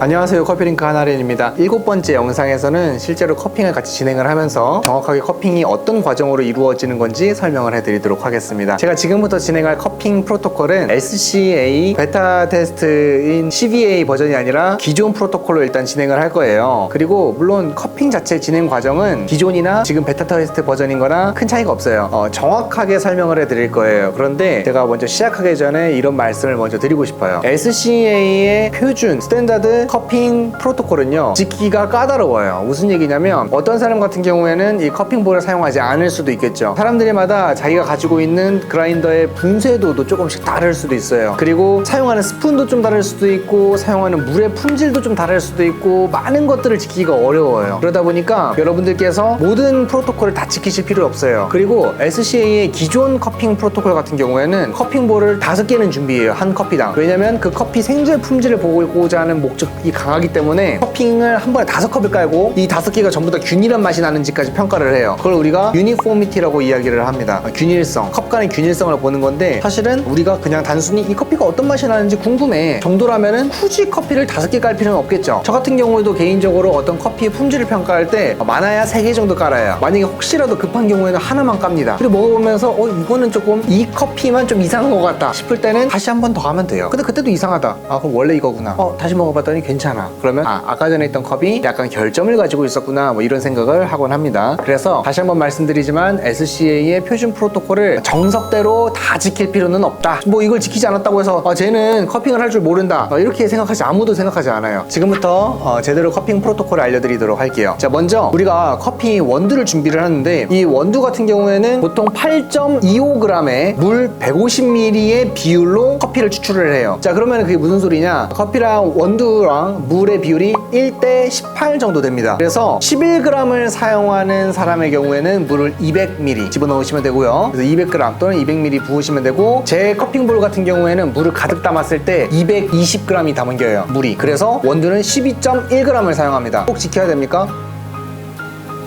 안녕하세요, 커피링크 하나린입니다. 7번째 영상에서는 실제로 커핑을 같이 진행을 하면서 정확하게 커핑이 어떤 과정으로 이루어지는 건지 설명을 해드리도록 하겠습니다. 제가 지금부터 진행할 커핑 프로토콜은 SCA 베타 테스트인 CVA 버전이 아니라 기존 프로토콜로 일단 진행을 할 거예요. 그리고 물론 커핑 자체 진행 과정은 기존이나 지금 베타 테스트 버전인 거나 큰 차이가 없어요. 정확하게 설명을 해드릴 거예요. 그런데 제가 먼저 시작하기 전에 이런 말씀을 먼저 드리고 싶어요. SCA의 표준 스탠다드 커핑 프로토콜은요, 지키기가 까다로워요. 무슨 얘기냐면 어떤 사람 같은 경우에는 이 커핑볼을 사용하지 않을 수도 있겠죠. 사람들마다 자기가 가지고 있는 그라인더의 분쇄도도 조금씩 다를 수도 있어요. 그리고 사용하는 스푼도 좀 다를 수도 있고 사용하는 물의 품질도 좀 다를 수도 있고 많은 것들을 지키기가 어려워요. 그러다 보니까 여러분들께서 모든 프로토콜을 다 지키실 필요 없어요. 그리고 SCA의 기존 커핑 프로토콜 같은 경우에는 커핑볼을 5개는 준비해요. 한 커피당. 왜냐면 그 커피 생제 품질을 보고자 하는 목적이 강하기 때문에 커핑을 한 번에 5컵을 깔고 이 5개가 전부 다 균일한 맛이 나는지까지 평가를 해요. 그걸 우리가 유니포미티라고 이야기를 합니다. 균일성, 컵 간의 균일성을 보는 건데, 사실은 우리가 그냥 단순히 이 커피가 어떤 맛이 나는지 궁금해 정도라면은 굳이 커피를 5개 깔 필요는 없겠죠. 저 같은 경우에도 개인적으로 어떤 커피의 품질을 평가할 때 많아야 3개 정도 깔아요. 만약에 혹시라도 급한 경우에는 하나만 깝니다. 그리고 먹어보면서 이거는 조금 이 커피만 좀 이상한 것 같다 싶을 때는 다시 한 번 더 가면 돼요. 근데 그때도 이상하다. 그럼 원래 이거구나. 다시 먹어봤더니 괜찮아. 그러면 아까 전에 있던 컵이 약간 결점을 가지고 있었구나, 뭐 이런 생각을 하곤 합니다. 그래서 다시 한번 말씀드리지만 SCA의 표준 프로토콜을 정석대로 다 지킬 필요는 없다. 뭐 이걸 지키지 않았다고 해서 쟤는 커핑을 할 줄 모른다, 이렇게 아무도 생각하지 않아요. 지금부터 제대로 커핑 프로토콜을 알려드리도록 할게요. 자, 먼저 우리가 커피 원두를 준비를 하는데, 이 원두 같은 경우에는 보통 8.25g에 물 150ml의 비율로 커피를 추출을 해요. 자, 그러면 그게 무슨 소리냐? 커피랑 원두랑 물의 비율이 1:18 정도 됩니다. 그래서 11g을 사용하는 사람의 경우에는 물을 200ml 집어넣으시면 되고요. 그래서 200g 또는 200ml 부으시면 되고, 제 커핑볼 같은 경우에는 물을 가득 담았을 때 220g이 담겨요, 물이. 그래서 원두는 12.1g을 사용합니다. 꼭 지켜야 됩니까?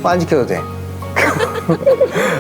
안 지켜도 돼.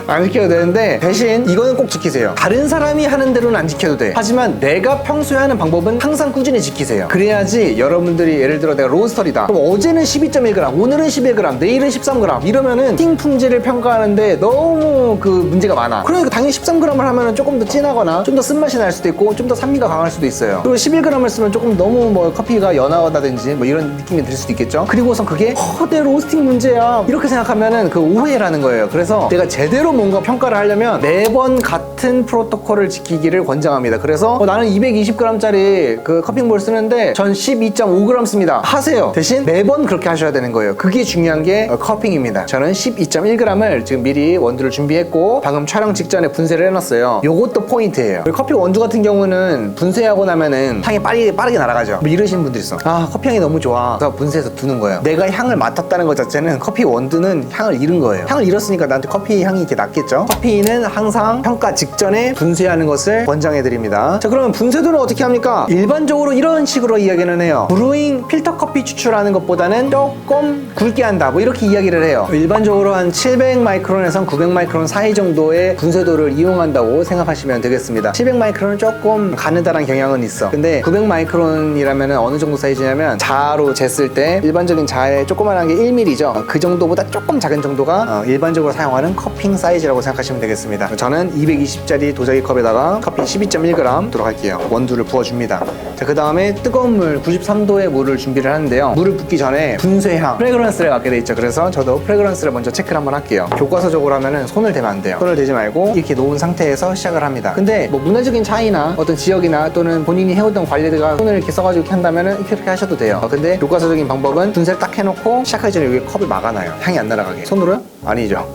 안 지켜도 되는데, 대신 이거는 꼭 지키세요. 다른 사람이 하는 대로는 안 지켜도 돼. 하지만 내가 평소에 하는 방법은 항상 꾸준히 지키세요. 그래야지 여러분들이, 예를 들어 내가 로스터리다, 그럼 어제는 12.1g, 오늘은 11g, 내일은 13g 이러면은 팅 품질을 평가하는데 너무 문제가 많아. 그러니까 당연히 13g을 하면은 조금 더 진하거나 좀 더 쓴맛이 날 수도 있고 좀 더 산미가 강할 수도 있어요. 그리고 11g을 쓰면 조금 너무 커피가 연하다든지 이런 느낌이 들 수도 있겠죠. 그리고선 그게 내 로스팅 문제야 이렇게 생각하면은 오해라는 거예요. 그래서 내가 제대로 뭔가 평가를 하려면 매번 같은 프로토콜을 지키기를 권장합니다. 그래서 나는 220g짜리 커핑볼 쓰는데 전 12.5g 씁니다 하세요. 대신 매번 그렇게 하셔야 되는 거예요. 그게 중요한 게 커핑입니다. 저는 12.1g을 지금 미리 원두를 준비했고 방금 촬영 직전에 분쇄를 해놨어요. 요것도 포인트예요. 커피 원두 같은 경우는 분쇄하고 나면은 향이 빠르게 날아가죠. 이러시는 분들이 있어. 커피 향이 너무 좋아, 그래서 분쇄해서 두는 거예요. 내가 향을 맡았다는 것 자체는 커피 원두는 향을 잃은 거예요. 향을 잃었으니까 나한테 커피 향이 이렇게 났겠죠. 커피는 항상 평가 직전에 분쇄하는 것을 권장해드립니다. 자, 그러면 분쇄도는 어떻게 합니까? 일반적으로 이런 식으로 이야기는 해요. 브루잉 필터 커피 추출하는 것보다는 조금 굵게 한다, 이렇게 이야기를 해요. 일반적으로 한 700마이크론에서 900마이크론 사이 정도의 분쇄도를 이용한다고 생각하시면 되겠습니다. 700마이크론은 조금 가느다란 경향은 있어. 근데 900마이크론이라면 어느 정도 사이즈냐면 자로 쟀을 때 일반적인 자의 조그만한 게 1mm죠. 그 정도보다 조금 작은 정도가 일반적으로 사용하는 커핑 사이즈라고 생각하시면 되겠습니다. 저는 220짜리 도자기 컵에다가 커피 12.1g 들어갈게요. 원두를 부어줍니다. 자, 그 다음에 뜨거운 물 93도의 물을 준비를 하는데요. 물을 붓기 전에 분쇄향, 프레그런스를 갖게 돼 있죠. 그래서 저도 프레그런스를 먼저 체크를 한번 할게요. 교과서적으로 하면은 손을 대면 안 돼요. 손을 대지 말고 이렇게 놓은 상태에서 시작을 합니다. 근데 문화적인 차이나 어떤 지역이나 또는 본인이 해오던 관리가 손을 이렇게 써가지고 이렇게 한다면은 이렇게 하셔도 돼요. 근데 교과서적인 방법은 분쇄를 딱 해놓고 시작하기 전에 여기 컵을 막아놔요. 향이 안 날아가게. 손으로요? 아니죠.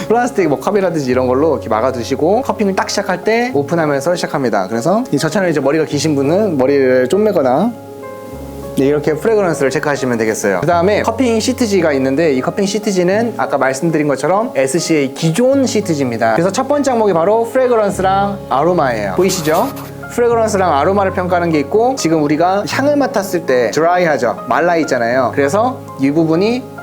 플라스틱 컵이라든지 이런 걸로 이렇게 막아두시고 커핑을 딱 시작할 때 오픈하면서 시작합니다. 그래서 저처럼 이제 머리가 기신 분은 머리를 쪼매거나 이렇게 프레그런스를 체크하시면 되겠어요. 그 다음에 커핑 시트지가 있는데, 이 커핑 시트지는 아까 말씀드린 것처럼 SCA 기존 시트지입니다. 그래서 첫 번째 항목이 바로 프레그런스랑 아로마예요. 보이시죠? 프레그런스랑 아로마를 평가하는 게 있고, 지금 우리가 향을 맡았을 때 드라이하죠, 말라 있잖아요. 그래서 이 부분이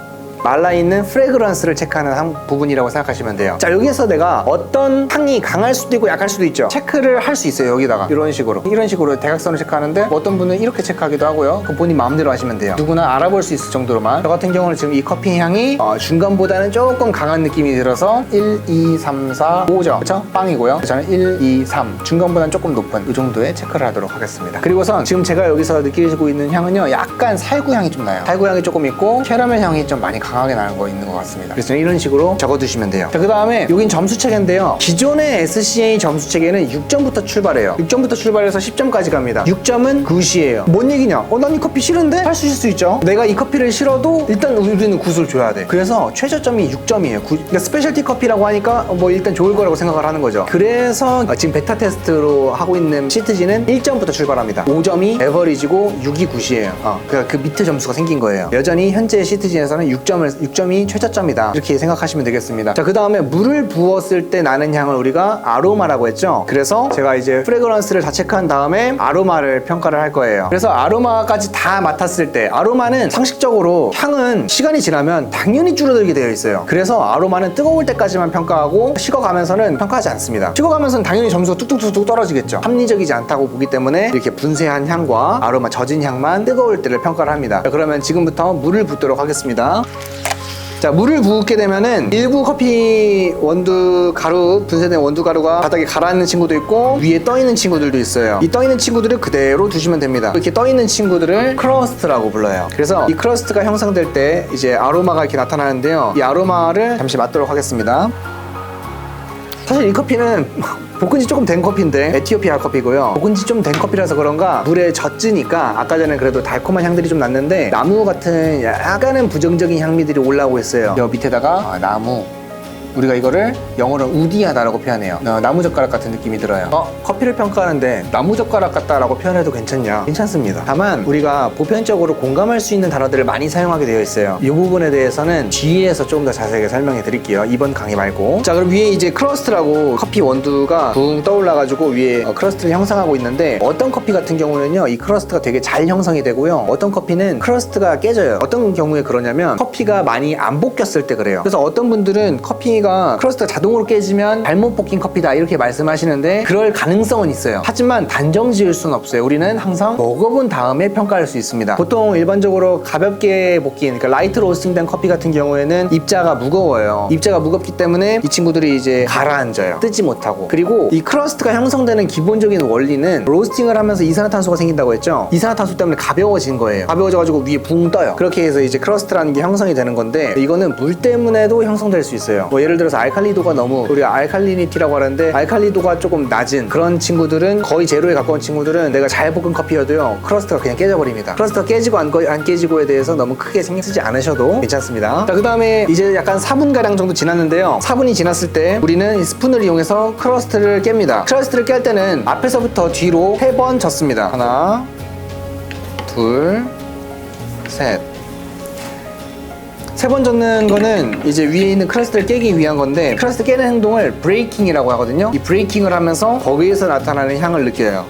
말라있는 프레그런스를 체크하는 부분이라고 생각하시면 돼요. 자, 여기서 내가 어떤 향이 강할 수도 있고 약할 수도 있죠. 체크를 할 수 있어요. 여기다가 이런 식으로 대각선을 체크하는데 어떤 분은 이렇게 체크하기도 하고요. 그 본인 마음대로 하시면 돼요. 누구나 알아볼 수 있을 정도로만. 저 같은 경우는 지금 이 커피 향이 중간보다는 조금 강한 느낌이 들어서 1, 2, 3, 4, 5죠. 그쵸? 빵이고요. 저는 1, 2, 3 중간보다는 조금 높은 이 정도의 체크를 하도록 하겠습니다. 그리고선 지금 제가 여기서 느끼고 있는 향은요, 약간 살구 향이 좀 나요. 살구 향이 조금 있고 캐러멜 향이 좀 많이 강하게 나는 거 있는 것 같습니다. 그래서 이런 식으로 적어두시면 돼요. 자, 그 다음에 여긴 점수 체계인데요. 기존의 SCA 점수 체계는 6점부터 출발해요. 6점부터 출발해서 10점까지 갑니다. 6점은 굿이에요. 뭔 얘기냐? 난 이 커피 싫은데? 할 수 있죠. 내가 이 커피를 싫어도 일단 우리는 굿을 줘야 돼. 그래서 최저점이 6점이에요. 그러니까 스페셜티 커피라고 하니까 뭐 일단 좋을 거라고 생각을 하는 거죠. 그래서 지금 베타 테스트로 하고 있는 시트지는 1점부터 출발합니다. 5점이 에버리지고 6이 굿이에요. 그러니까 그 밑에 점수가 생긴 거예요. 여전히 현재 시트지에서는 6점이 최저점이다. 이렇게 생각하시면 되겠습니다. 자, 그 다음에 물을 부었을 때 나는 향을 우리가 아로마라고 했죠. 그래서 제가 이제 프레그런스를 다 체크한 다음에 아로마를 평가를 할 거예요. 그래서 아로마까지 다 맡았을 때, 아로마는 상식적으로 향은 시간이 지나면 당연히 줄어들게 되어 있어요. 그래서 아로마는 뜨거울 때까지만 평가하고 식어가면서는 평가하지 않습니다. 식어가면서는 당연히 점수가 뚝뚝뚝뚝 떨어지겠죠. 합리적이지 않다고 보기 때문에 이렇게 분쇄한 향과 아로마 젖은 향만 뜨거울 때를 평가를 합니다. 자, 그러면 지금부터 물을 붓도록 하겠습니다. 자, 물을 붓게 되면은 일부 커피 원두 가루, 분쇄된 원두 가루가 바닥에 가라앉는 친구도 있고 위에 떠 있는 친구들도 있어요. 이 떠 있는 친구들을 그대로 두시면 됩니다. 이렇게 떠 있는 친구들을 크러스트라고 불러요. 그래서 이 크러스트가 형성될 때 이제 아로마가 이렇게 나타나는데요. 이 아로마를 잠시 맡도록 하겠습니다. 사실 이 커피는 볶은 지 조금 된 커피인데 에티오피아 커피고요. 볶은 지 좀 된 커피라서 그런가 물에 젖으니까 아까 전에 그래도 달콤한 향들이 좀 났는데 나무 같은 약간은 부정적인 향미들이 올라오고 있어요. 여 밑에다가 나무, 우리가 이거를 영어로 우디하다라고 표현해요. 나무젓가락 같은 느낌이 들어요. 커피를 평가하는데 나무젓가락 같다라고 표현해도 괜찮냐? 괜찮습니다. 다만 우리가 보편적으로 공감할 수 있는 단어들을 많이 사용하게 되어 있어요. 이 부분에 대해서는 뒤에서 조금 더 자세하게 설명해 드릴게요. 이번 강의 말고. 자, 그럼 위에 이제 크러스트라고 커피 원두가 붕 떠올라가지고 위에 크러스트를 형성하고 있는데 어떤 커피 같은 경우는요, 이 크러스트가 되게 잘 형성이 되고요. 어떤 커피는 크러스트가 깨져요. 어떤 경우에 그러냐면 커피가 많이 안 볶였을 때 그래요. 그래서 어떤 분들은 크러스트가 자동으로 깨지면 잘못 볶인 커피다 이렇게 말씀하시는데 그럴 가능성은 있어요. 하지만 단정 지을 수는 없어요. 우리는 항상 먹어본 다음에 평가할 수 있습니다. 보통 일반적으로 가볍게 볶인, 그러니까 라이트 로스팅된 커피 같은 경우에는 입자가 무거워요. 입자가 무겁기 때문에 이 친구들이 이제 가라앉아요. 뜨지 못하고. 그리고 이 크러스트가 형성되는 기본적인 원리는 로스팅을 하면서 이산화탄소가 생긴다고 했죠. 이산화탄소 때문에 가벼워진 거예요. 가벼워져가지고 위에 붕 떠요. 그렇게 해서 이제 크러스트라는 게 형성이 되는 건데 이거는 물 때문에도 형성될 수 있어요. 예를 들어서 알칼리도가 너무, 우리가 알칼리니티라고 하는데 알칼리도가 조금 낮은 그런 친구들은, 거의 제로에 가까운 친구들은 내가 잘 볶은 커피여도요 크러스트가 그냥 깨져버립니다. 크러스트가 깨지고 안 깨지고에 대해서 너무 크게 신경 쓰지 않으셔도 괜찮습니다. 자, 그 다음에 이제 약간 4분가량 정도 지났는데요, 4분이 지났을 때 우리는 이 스푼을 이용해서 크러스트를 깹니다. 크러스트를 깰 때는 앞에서부터 뒤로 3번 젓습니다. 하나, 둘, 셋. 3번 젓는 거는 이제 위에 있는 크러스트를 깨기 위한 건데, 크러스트 깨는 행동을 브레이킹이라고 하거든요. 이 브레이킹을 하면서 거기에서 나타나는 향을 느껴요.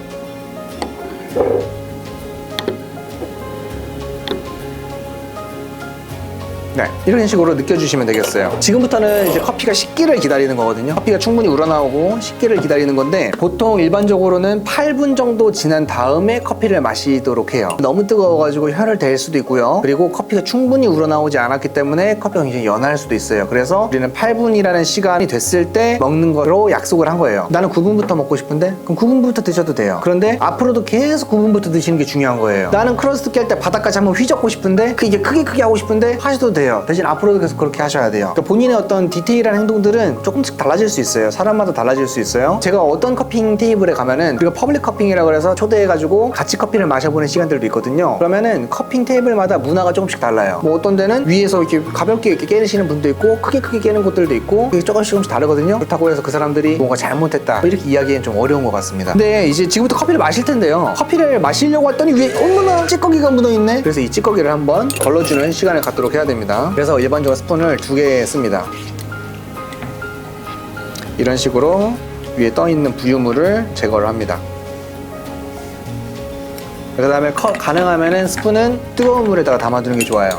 네, 이런 식으로 느껴주시면 되겠어요. 지금부터는 이제 커피가 식기를 기다리는 거거든요. 커피가 충분히 우러나오고 식기를 기다리는 건데 보통 일반적으로는 8분 정도 지난 다음에 커피를 마시도록 해요. 너무 뜨거워가지고 혀를 댈 수도 있고요. 그리고 커피가 충분히 우러나오지 않았기 때문에 커피가 굉장히 연할 수도 있어요. 그래서 우리는 8분이라는 시간이 됐을 때 먹는 거로 약속을 한 거예요. 나는 9분부터 먹고 싶은데 그럼 9분부터 드셔도 돼요. 그런데 앞으로도 계속 9분부터 드시는 게 중요한 거예요. 나는 크러스트 깰 때 바닥까지 한번 휘젓고 싶은데 이게 크게 하고 싶은데 하셔도 돼요. 대신 앞으로도 계속 그렇게 하셔야 돼요. 그러니까 본인의 어떤 디테일한 행동들은 조금씩 달라질 수 있어요. 사람마다 달라질 수 있어요. 제가 어떤 커핑 테이블에 가면은, 우리가 퍼블릭 커핑이라고 해서 초대해가지고 같이 커피를 마셔보는 시간들도 있거든요. 그러면은 커핑 테이블마다 문화가 조금씩 달라요. 뭐 어떤 데는 위에서 이렇게 가볍게 이렇게 깨시는 분도 있고 크게 깨는 곳들도 있고, 이게 조금씩 다르거든요. 그렇다고 해서 그 사람들이 뭔가 잘못했다 뭐 이렇게 이야기는 좀 어려운 것 같습니다. 근데 이제 지금부터 커피를 마실 텐데요, 커피를 마시려고 했더니 위에 어머나 찌꺼기가 묻어있네. 그래서 이 찌꺼기를 한번 걸러주는 시간을 갖도록 해야 됩니다. 그래서 일반적으로 스푼을 2개 씁니다. 이런 식으로 위에 떠있는 부유물을 제거를 합니다. 그 다음에 가능하면 스푼은 뜨거운 물에다가 담아두는 게 좋아요.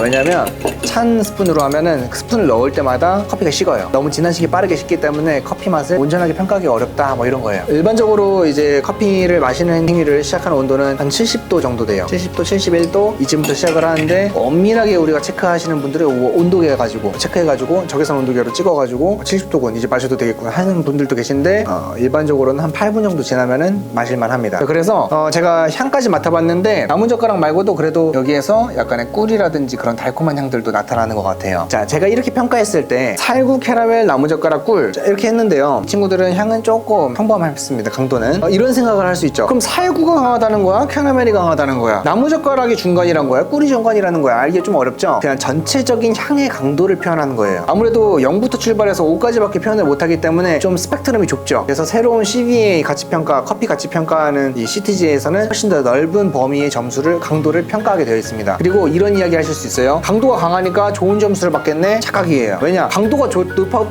왜냐면 찬 스푼으로 하면은 그 스푼을 넣을 때마다 커피가 식어요. 너무 진한 식이 빠르게 식기 때문에 커피 맛을 온전하게 평가하기 어렵다 뭐 이런 거예요. 일반적으로 이제 커피를 마시는 행위를 시작하는 온도는 한 70도 정도 돼요. 70도, 71도 이쯤부터 시작을 하는데 엄밀하게 우리가 체크하시는 분들은 온도계 가지고 체크해가지고 적외선 온도계로 찍어가지고 70도군 이제 마셔도 되겠구나 하는 분들도 계신데 일반적으로는 한 8분 정도 지나면은 마실만 합니다. 그래서 제가 향까지 맡아봤는데 나무젓가락 말고도 그래도 여기에서 약간의 꿀이라든지 그런 달콤한 향들도 나타나는 것 같아요. 자, 제가 이렇게 평가했을 때 살구, 캐러멜, 나무젓가락, 꿀 이렇게 했는데요. 친구들은 향은 조금 평범했습니다. 강도는 이런 생각을 할 수 있죠. 그럼 살구가 강하다는 거야? 캐러멜이 강하다는 거야? 나무젓가락이 중간이란 거야? 꿀이 중간이라는 거야? 알기 좀 어렵죠? 그냥 전체적인 향의 강도를 표현하는 거예요. 아무래도 0부터 출발해서 5까지밖에 표현을 못하기 때문에 좀 스펙트럼이 좁죠. 그래서 새로운 CBA 가치평가, 커피 가치평가하는 이 CTG에서는 훨씬 더 넓은 범위의 점수를, 강도를 평가하게 되어 있습니다. 그리고 이런 이야기 하실 수 있어요. 강도가 강하니까 좋은 점수를 받겠네? 착각이에요. 왜냐? 강도가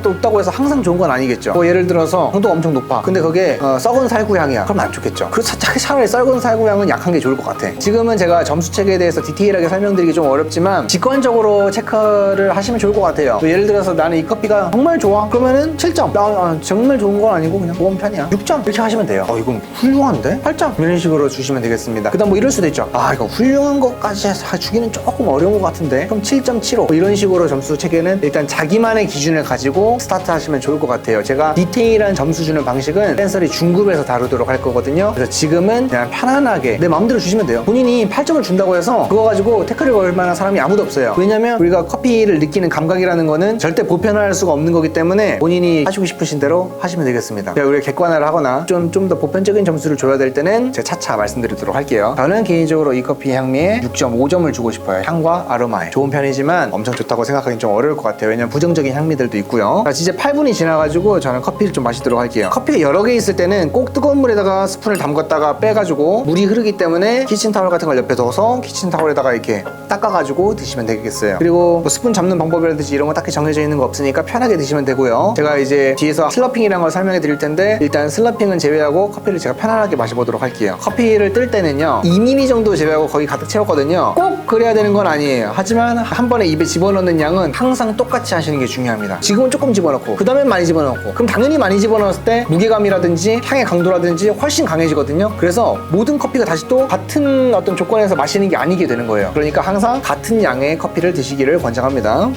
높다고 해서 항상 좋은 건 아니겠죠. 뭐 예를 들어서 강도가 엄청 높아. 근데 그게 썩은 살구 향이야. 그럼 안 좋겠죠. 그래서 차라리 썩은 살구 향은 약한 게 좋을 것 같아. 지금은 제가 점수 체계에 대해서 디테일하게 설명드리기 좀 어렵지만 직관적으로 체크를 하시면 좋을 것 같아요. 예를 들어서 나는 이 커피가 정말 좋아. 그러면은 7점. 정말 좋은 건 아니고 그냥 모범 편이야. 6점. 이렇게 하시면 돼요. 이건 훌륭한데? 8점. 이런 식으로 주시면 되겠습니다. 그 다음 뭐 이럴 수도 있죠. 이거 훌륭한 것까지 주기는 조금 어려운 것 같은데 그럼 7.75 이런 식으로 점수 체계는 일단 자기만의 기준을 가지고 스타트 하시면 좋을 것 같아요. 제가 디테일한 점수 주는 방식은 댄서리 중급에서 다루도록 할 거거든요. 그래서 지금은 그냥 편안하게 내 마음대로 주시면 돼요. 본인이 8점을 준다고 해서 그거 가지고 태클을 걸 만한 사람이 아무도 없어요. 왜냐면 우리가 커피를 느끼는 감각이라는 거는 절대 보편화할 수가 없는 거기 때문에 본인이 하시고 싶으신 대로 하시면 되겠습니다. 우리가 객관화를 하거나 좀 더 보편적인 점수를 줘야 될 때는 제가 차차 말씀드리도록 할게요. 저는 개인적으로 이 커피 향미에 6.5점을 주고 싶어요. 향과 아로마에 좋은 편이지만 엄청 좋다고 생각하기는 좀 어려울 것 같아요. 왜냐면 부정적인 향미들도 있고요. 자, 이제 8분이 지나가지고 저는 커피를 좀 마시도록 할게요. 커피가 여러 개 있을 때는 꼭 뜨거운 물에다가 스푼을 담갔다가 빼가지고 물이 흐르기 때문에 키친타월 같은 걸 옆에 둬서 키친타월에다가 이렇게 닦아가지고 드시면 되겠어요. 그리고 뭐 스푼 잡는 방법이라든지 이런 거 딱히 정해져 있는 거 없으니까 편하게 드시면 되고요. 제가 이제 뒤에서 슬러핑이라는 걸 설명해 드릴 텐데 일단 슬러핑은 제외하고 커피를 제가 편안하게 마셔보도록 할게요. 커피를 뜰 때는요 2ml 정도 제외하고 거의 가득 채웠거든요. 꼭 그래야 되는 건 아니에요. 하지만 한 번에 입에 집어넣는 양은 항상 똑같이 하시는 게 중요합니다. 지금은 조금 집어넣고 그 다음엔 많이 집어넣고 그럼 당연히 많이 집어넣었을 때 무게감이라든지 향의 강도라든지 훨씬 강해지거든요. 그래서 모든 커피가 다시 또 같은 어떤 조건에서 마시는 게 아니게 되는 거예요. 그러니까 항상 같은 양의 커피를 드시기를 권장합니다.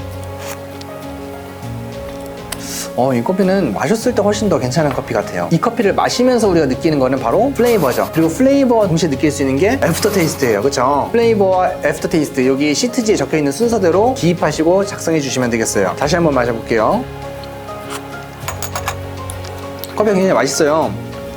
이 커피는 마셨을 때 훨씬 더 괜찮은 커피 같아요. 이 커피를 마시면서 우리가 느끼는 거는 바로 플레이버죠. 그리고 플레이버와 동시에 느낄 수 있는 게 애프터 테이스트예요. 그쵸? 플레이버와 애프터 테이스트 여기 시트지에 적혀있는 순서대로 기입하시고 작성해 주시면 되겠어요. 다시 한번 마셔볼게요. 커피가 굉장히 맛있어요.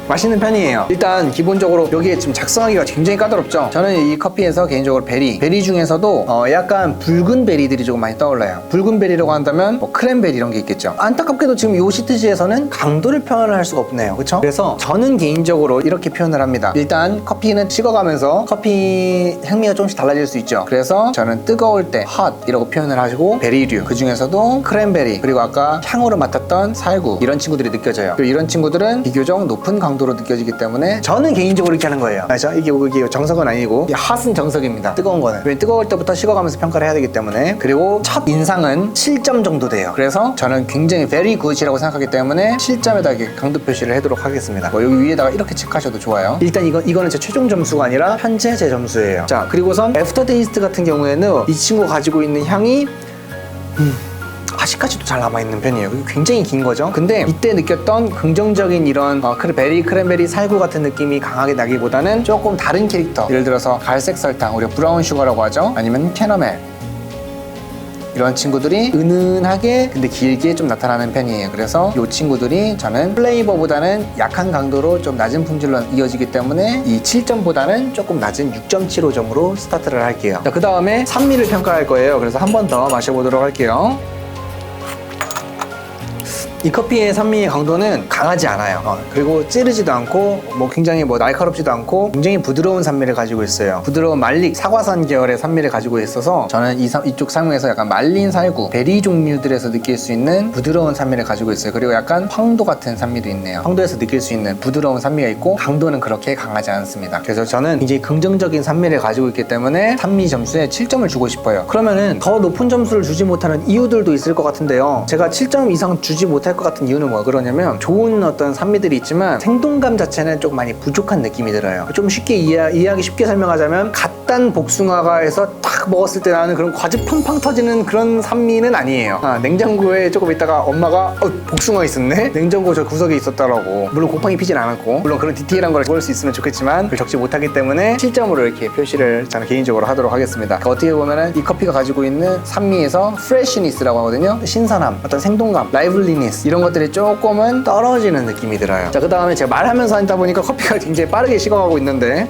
맛있는 편이에요. 일단 기본적으로 여기에 지금 작성하기가 굉장히 까다롭죠. 저는 이 커피에서 개인적으로 베리 중에서도 약간 붉은 베리들이 조금 많이 떠올라요. 붉은 베리라고 한다면 뭐 크랜베리 이런 게 있겠죠. 안타깝게도 지금 이 시트지에서는 강도를 표현을 할 수가 없네요. 그렇죠? 그래서 저는 개인적으로 이렇게 표현을 합니다. 일단 커피는 식어가면서 커피 향미가 조금씩 달라질 수 있죠. 그래서 저는 뜨거울 때 hot 이라고 표현을 하시고 베리류, 그 중에서도 크랜베리, 그리고 아까 향으로 맡았던 살구 이런 친구들이 느껴져요. 그리고 이런 친구들은 비교적 높은 강도로 느껴지기 때문에 저는 개인적으로 이렇게 하는 거예요. 알죠? 이게 정석은 아니고 핫은 정석입니다. 뜨거운 거는. 왜냐면 뜨거울 때부터 식어가면서 평가를 해야 되기 때문에. 그리고 첫 인상은 7점 정도 돼요. 그래서 저는 굉장히 very good이라고 생각하기 때문에 7점에다 이렇게 강도 표시를 해도록 하겠습니다. 뭐 여기 위에다가 이렇게 체크하셔도 좋아요. 일단 이거는 제 최종 점수가 아니라 현재 제 점수예요. 자, 그리고선 애프터 테이스트 같은 경우에는 이 친구가 가지고 있는 향이 아직까지도 잘 남아있는 편이에요. 굉장히 긴 거죠. 근데 이때 느꼈던 긍정적인 이런 베리, 크랜베리, 살구 같은 느낌이 강하게 나기보다는 조금 다른 캐릭터, 예를 들어서 갈색 설탕, 우리가 브라운 슈거라고 하죠. 아니면 캐러멜, 이런 친구들이 은은하게 근데 길게 좀 나타나는 편이에요. 그래서 이 친구들이 저는 플레이버보다는 약한 강도로 좀 낮은 품질로 이어지기 때문에 이 7점보다는 조금 낮은 6.75점으로 스타트를 할게요. 자, 그 다음에 산미를 평가할 거예요. 그래서 한 번 더 마셔보도록 할게요. 이 커피의 산미의 강도는 강하지 않아요. 그리고 찌르지도 않고 뭐 굉장히 뭐 날카롭지도 않고 굉장히 부드러운 산미를 가지고 있어요. 부드러운 말릭, 사과산 계열의 산미를 가지고 있어서 저는 이쪽 상무에서 약간 말린 살구, 베리 종류들에서 느낄 수 있는 부드러운 산미를 가지고 있어요. 그리고 약간 황도 같은 산미도 있네요. 황도에서 느낄 수 있는 부드러운 산미가 있고 강도는 그렇게 강하지 않습니다. 그래서 저는 굉장히 긍정적인 산미를 가지고 있기 때문에 산미 점수에 7점을 주고 싶어요. 그러면은 더 높은 점수를 주지 못하는 이유들도 있을 것 같은데요. 제가 7점 이상 주지 못할 것 같은 이유는 뭐 그러냐면 좋은 어떤 산미들이 있지만 생동감 자체는 좀 많이 부족한 느낌이 들어요. 좀 쉽게 이해하기 쉽게 설명하자면 갓 단 복숭아가 해서 딱 먹었을 때 나는 그런 과즙 팡팡 터지는 그런 산미는 아니에요. 냉장고에 조금 있다가 엄마가 복숭아 있었네? 냉장고 저 구석에 있었다라고. 물론 곰팡이 피진 않았고 물론 그런 디테일한 걸 적을 수 있으면 좋겠지만 그걸 적지 못하기 때문에 7점으로 이렇게 표시를 저는 개인적으로 하도록 하겠습니다. 그러니까 어떻게 보면은 이 커피가 가지고 있는 산미에서 프레시니스라고 하거든요. 신선함, 어떤 생동감, 라이블리니스 이런 것들이 조금은 떨어지는 느낌이 들어요. 자, 그 다음에 제가 말하면서 하다 보니까 커피가 굉장히 빠르게 식어가고 있는데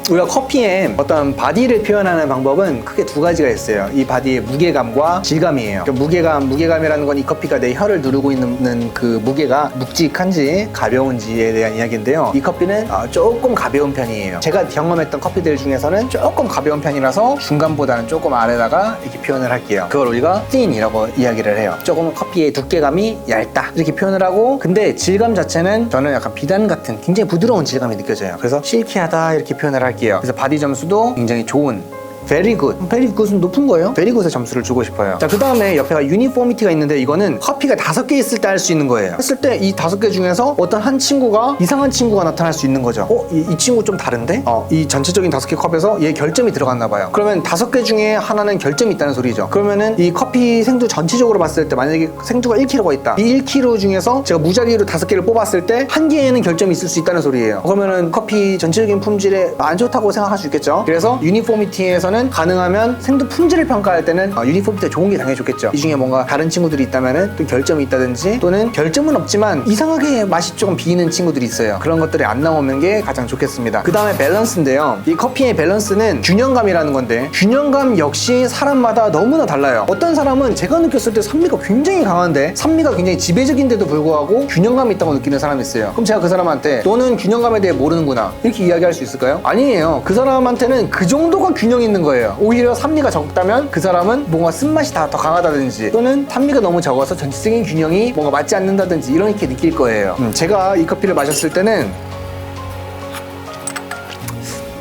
우리가 커피의 어떤 바디를 표현하는 방법은 크게 두 가지가 있어요. 이 바디의 무게감과 질감이에요. 그러니까 무게감이라는 건 이 커피가 내 혀를 누르고 있는 그 무게가 묵직한지 가벼운지에 대한 이야기인데요. 이 커피는 조금 가벼운 편이에요. 제가 경험했던 커피들 중에서는 조금 가벼운 편이라서 중간보다는 조금 아래다가 이렇게 표현을 할게요. 그걸 우리가 thin이라고 이야기를 해요. 조금 커피의 두께감이 얇다 이렇게 표현을 하고, 근데 질감 자체는 저는 약간 비단 같은 굉장히 부드러운 질감이 느껴져요. 그래서 실키하다 이렇게 표현을 할게요. 그래서 바디 점수도 굉장히 좋은 very good. very good은 높은 거예요. very good에 점수를 주고 싶어요. 자, 그 다음에 옆에가 uniformity가 있는데 이거는 커피가 5개 있을 때 할 수 있는 거예요. 했을 때 이 5개 중에서 어떤 한 친구가 이상한 친구가 나타날 수 있는 거죠. 이 친구 좀 다른데? 이 전체적인 5개 컵에서 얘 결점이 들어갔나 봐요. 그러면 5개 중에 하나는 결점이 있다는 소리죠. 그러면은 이 커피 생두 전체적으로 봤을 때 만약에 생두가 1kg가 있다. 이 1kg 중에서 제가 무작위로 5개를 뽑았을 때 한 개에는 결점이 있을 수 있다는 소리예요. 그러면은 커피 전체적인 품질에 안 좋다고 생각할 수 있겠죠. 그래서 uniformity에서는 가능하면 생두 품질을 평가할 때는 유니폼미티가 좋은 게 당연히 좋겠죠. 이 중에 뭔가 다른 친구들이 있다면은 또 결점이 있다든지 또는 결점은 없지만 이상하게 맛이 조금 비는 친구들이 있어요. 그런 것들이 안 나오는 게 가장 좋겠습니다. 그 다음에 밸런스인데요. 이 커피의 밸런스는 균형감이라는 건데 균형감 역시 사람마다 너무나 달라요. 어떤 사람은 제가 느꼈을 때 산미가 굉장히 강한데 산미가 굉장히 지배적인데도 불구하고 균형감이 있다고 느끼는 사람이 있어요. 그럼 제가 그 사람한테 너는 균형감에 대해 모르는구나 이렇게 이야기할 수 있을까요? 아니에요. 그 사람한테는 그 정도가 균형이 있는 거예요. 오히려 산미가 적다면 그 사람은 뭔가 쓴맛이 더 강하다든지 또는 산미가 너무 적어서 전체적인 균형이 뭔가 맞지 않는다든지 이렇게 느낄 거예요. 제가 이 커피를 마셨을 때는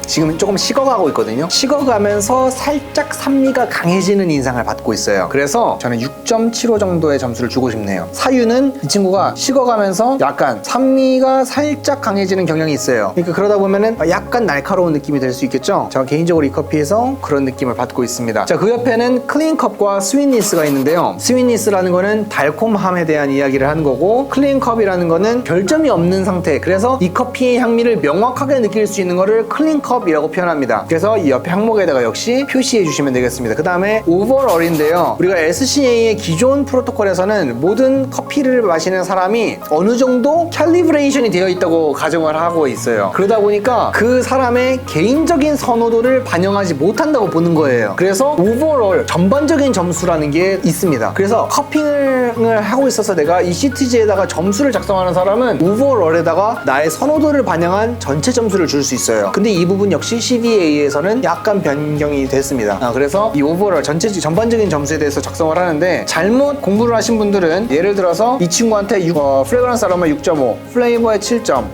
지금 조금 식어가고 있거든요. 식어가면서 살짝 산미가 강해지는 인상을 받고 있어요. 그래서 저는 6.75 정도의 점수를 주고 싶네요. 사유는 이 친구가 식어가면서 약간 산미가 살짝 강해지는 경향이 있어요. 그러니까 그러다 보면은 약간 날카로운 느낌이 될 수 있겠죠. 제가 개인적으로 이 커피에서 그런 느낌을 받고 있습니다. 자, 그 옆에는 클린컵과 스윗니스가 있는데요. 스윗니스라는 거는 달콤함에 대한 이야기를 하는 거고 클린컵이라는 거는 결점이 없는 상태. 그래서 이 커피의 향미를 명확하게 느낄 수 있는 거를 클린컵 이라고 표현합니다. 그래서 이 옆에 항목에다가 역시 표시해 주시면 되겠습니다. 그 다음에 오버럴인데요. 우리가 SCA의 기존 프로토콜에서는 모든 커피를 마시는 사람이 어느 정도 캘리브레이션이 되어 있다고 가정을 하고 있어요. 그러다 보니까 그 사람의 개인적인 선호도를 반영하지 못한다고 보는 거예요. 그래서 오버럴 전반적인 점수라는 게 있습니다. 그래서 커핑을 하고 있어서 내가 이 CTG에다가 점수를 작성하는 사람은 오버럴에다가 나의 선호도를 반영한 전체 점수를 줄 수 있어요. 근데 이 부분 역시 CDA에서는 약간 변경이 됐습니다. 그래서 이 오버롤 전반적인 점수에 대해서 작성을 하는데 잘못 공부를 하신 분들은 예를 들어서 이 친구한테 프레그런스 아로마 6.5, 플레이버에 7점,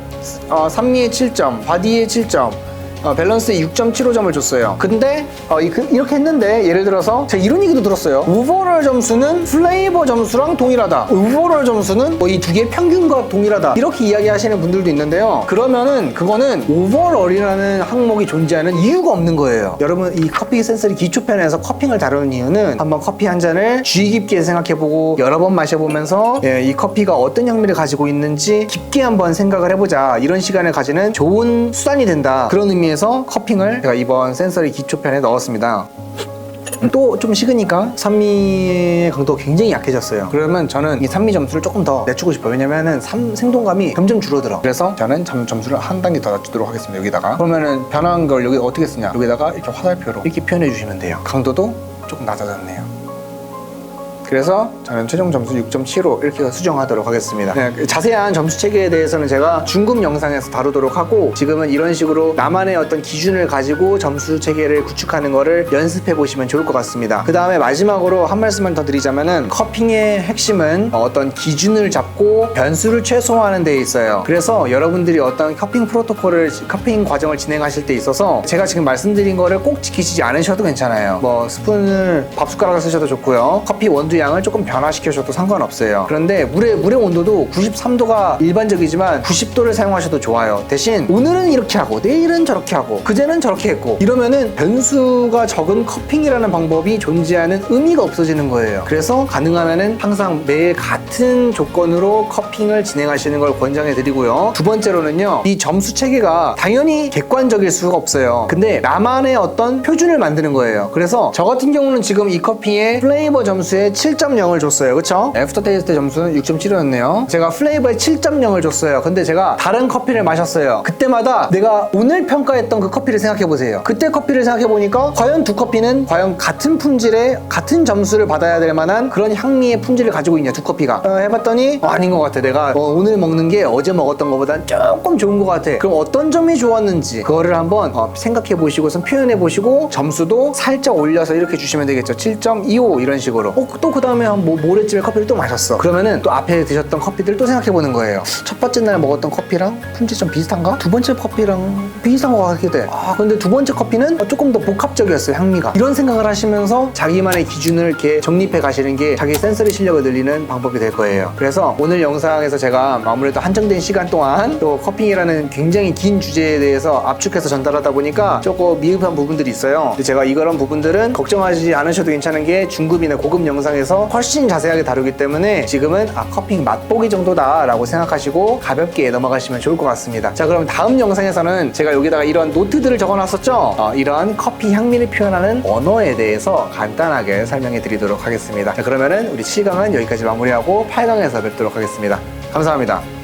산미에 7점, 바디에 7점, 밸런스에 6.75점을 줬어요. 근데 이렇게 했는데 예를 들어서 제가 이런 얘기도 들었어요. 오버롤 점수는 플레이버 점수랑 동일하다. 오버롤 점수는 이 두 개의 평균과 동일하다. 이렇게 이야기하시는 분들도 있는데요. 그러면은 그거는 오버롤이라는 항목이 존재하는 이유가 없는 거예요. 여러분, 이 커피 센서리 기초편에서 커핑을 다루는 이유는 한번 커피 한 잔을 주의 깊게 생각해보고 여러 번 마셔보면서 이 커피가 어떤 향미를 가지고 있는지 깊게 한번 생각을 해보자. 이런 시간을 가지는 좋은 수단이 된다. 그런 의미에서 커핑을 제가 이번 센서리 기초편에 넣었습니다. 또 좀 식으니까 산미의 강도가 굉장히 약해졌어요. 그러면 저는 이 산미 점수를 조금 더 내주고 싶어요. 왜냐면은 생동감이 점점 줄어들어. 그래서 저는 점수를 한 단계 더 낮추도록 하겠습니다. 여기다가 그러면은 변한 걸 여기 어떻게 쓰냐, 여기다가 이렇게 화살표로 이렇게 표현해 주시면 돼요. 강도도 조금 낮아졌네요. 그래서 저는 최종 점수 6.75 이렇게 수정하도록 하겠습니다. 네, 자세한 점수 체계에 대해서는 제가 중급 영상에서 다루도록 하고, 지금은 이런 식으로 나만의 어떤 기준을 가지고 점수 체계를 구축하는 거를 연습해 보시면 좋을 것 같습니다. 그 다음에 마지막으로 한 말씀만 더 드리자면은, 커핑의 핵심은 어떤 기준을 잡고 변수를 최소화하는 데 있어요. 그래서 여러분들이 어떤 커핑 커핑 과정을 진행하실 때 있어서 제가 지금 말씀드린 거를 꼭 지키시지 않으셔도 괜찮아요. 뭐 스푼을 밥 숟가락을 쓰셔도 좋고요. 커피 원두 양을 조금 변화시켜줘도 상관없어요. 그런데 물의 온도도 93도가 일반적이지만 90도를 사용하셔도 좋아요. 대신 오늘은 이렇게 하고 내일은 저렇게 하고 그제는 저렇게 했고, 이러면은 변수가 적은 커핑이라는 방법이 존재하는 의미가 없어지는 거예요. 그래서 가능하면은 항상 매일 같은 조건으로 커핑을 진행하시는 걸 권장해 드리고요. 두 번째로는요, 이 점수 체계가 당연히 객관적일 수가 없어요. 근데 나만의 어떤 표준을 만드는 거예요. 그래서 저 같은 경우는 지금 이 커피에 플레이버 점수에 7.0을 줬어요. 그쵸? 애프터 테이스트 점수는 6.75였네요. 제가 플레이버에 7.0을 줬어요. 근데 제가 다른 커피를 마셨어요. 그때마다 내가 오늘 평가했던 그 커피를 생각해 보세요. 그때 커피를 생각해 보니까 과연 두 커피는 과연 같은 품질의 같은 점수를 받아야 될 만한 그런 향미의 품질을 가지고 있냐, 두 커피가. 해봤더니 아닌 것 같아. 내가 오늘 먹는 게 어제 먹었던 것보다 조금 좋은 것 같아. 그럼 어떤 점이 좋았는지 그거를 한번 생각해 보시고선 표현해 보시고 점수도 살짝 올려서 이렇게 주시면 되겠죠. 7.25 이런 식으로. 또 그 다음에 모레쯤에 커피를 또 마셨어. 그러면은 또 앞에 드셨던 커피들 또 생각해 보는 거예요. 첫 번째 날 먹었던 커피랑 품질 좀 비슷한가? 두 번째 커피랑 비슷한 것 같게 돼. 근데 두 번째 커피는 조금 더 복합적이었어요, 향미가. 이런 생각을 하시면서 자기만의 기준을 이렇게 정립해 가시는 게 자기 센서리 실력을 늘리는 방법이 될 거예요. 그래서 오늘 영상에서 제가 아무래도 한정된 시간 동안 또 커핑이라는 굉장히 긴 주제에 대해서 압축해서 전달하다 보니까 조금 미흡한 부분들이 있어요. 근데 제가 이런 부분들은 걱정하지 않으셔도 괜찮은 게 중급이나 고급 영상에서 훨씬 자세하게 다루기 때문에 지금은 커핑 맛보기 정도다 라고 생각하시고 가볍게 넘어가시면 좋을 것 같습니다. 자, 그럼 다음 영상에서는 제가 여기다가 이런 노트들을 적어놨었죠? 이런 커피 향미를 표현하는 언어에 대해서 간단하게 설명해 드리도록 하겠습니다. 자, 그러면은 우리 7강은 여기까지 마무리하고 8강에서 뵙도록 하겠습니다. 감사합니다.